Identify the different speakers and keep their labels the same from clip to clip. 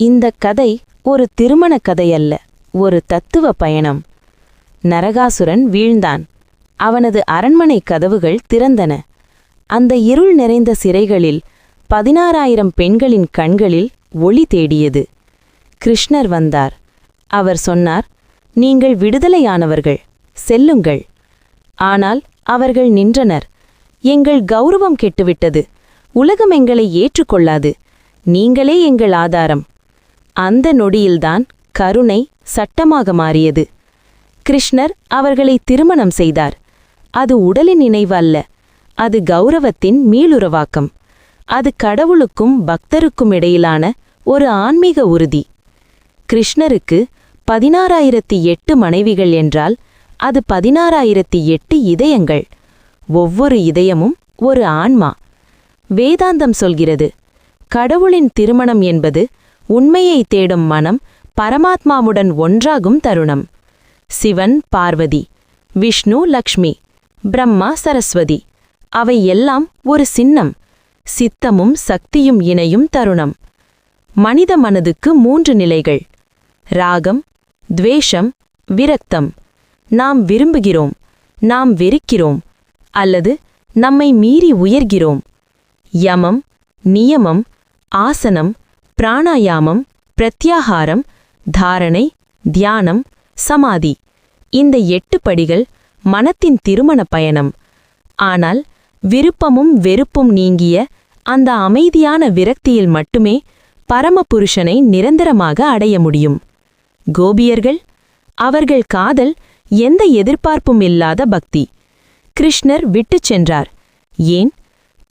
Speaker 1: இந்த கதை ஒரு திருமண கதையல்ல, ஒரு தத்துவ பயணம். நரகாசுரன் வீழ்ந்தான். அவனது அரண்மனை கதவுகள் திறந்தன. அந்த இருள் நிறைந்த சிறைகளில் 16,000 பெண்களின் கண்களில் ஒளி தேடியது. கிருஷ்ணர் வந்தார். அவர் சொன்னார், நீங்கள் விடுதலையானவர்கள், செல்லுங்கள். ஆனால் அவர்கள் நின்றனர். எங்கள் கௌரவம் கெட்டுவிட்டது. உலகம் எங்களை ஏற்றுக்கொள்ளாது. நீங்களே எங்கள் ஆதாரம். அந்த நொடியில்தான் கருணை சட்டமாக மாறியது. கிருஷ்ணர் அவர்களை திருமணம் செய்தார். அது உடலின் நினைவு அல்ல, அது கௌரவத்தின் மீளுறவாக்கம். அது கடவுளுக்கும் பக்தருக்கும் இடையிலான ஒரு ஆன்மீக உறுதி. கிருஷ்ணருக்கு 16,008 மனைவிகள் என்றால் அது 16,008 இதயங்கள். ஒவ்வொரு இதயமும் ஒரு ஆன்மா. வேதாந்தம் சொல்கிறது, கடவுளின் திருமணம் என்பது உண்மையை தேடும் மனம் பரமாத்மாவுடன் ஒன்றாகும் தருணம். சிவன் பார்வதி, விஷ்ணு லக்ஷ்மி, பிரம்மா சரஸ்வதி, அவை எல்லாம் ஒரு சின்னம். சித்தமும் சக்தியும் இணையும் தருணம். மனித மனதுக்கு 3 நிலைகள்: ராகம், துவேஷம், விரக்தம். நாம் விரும்புகிறோம், நாம் வெறுக்கிறோம், அல்லது நம்மை மீறி உயர்கிறோம். யமம், நியமம், ஆசனம், பிராணாயாமம், பிரத்யாகாரம், தாரணை, தியானம், சமாதி. இந்த 8 படிகள் மனத்தின் திருமண பயணம். ஆனால் விருப்பமும் வெறுப்பும் நீங்கிய அந்த அமைதியான விரக்தியில் மட்டுமே பரமபுருஷனை நிரந்தரமாக அடைய முடியும். கோபியர்கள், அவர்கள் காதல் எந்த எதிர்பார்ப்பும் இல்லாத பக்தி. கிருஷ்ணர் விட்டுச் சென்றார். ஏன்?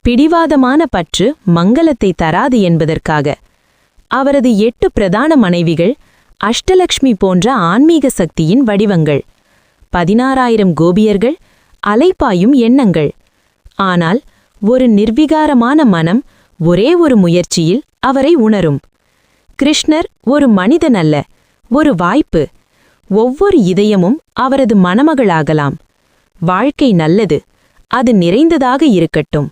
Speaker 1: பிடிவாதமான பற்று மங்களத்தை தராது என்பதற்காக. அவரது 8 பிரதான மனைவிகள் அஷ்டலக்ஷ்மி போன்ற ஆன்மீக சக்தியின் வடிவங்கள். 16,000 கோபியர்கள் அலைப்பாயும் எண்ணங்கள். ஆனால் ஒரு நிர்விகாரமான மனம் ஒரே ஒரு முயற்சியில் அவரை உணரும். கிருஷ்ணர் ஒரு மனிதன் அல்ல, ஒரு வாய்ப்பு. ஒவ்வொரு இதயமும் அவரது மணமகளாகலாம். வாழ்க்கை நல்லது, அது நிறைந்ததாக இருக்கட்டும்.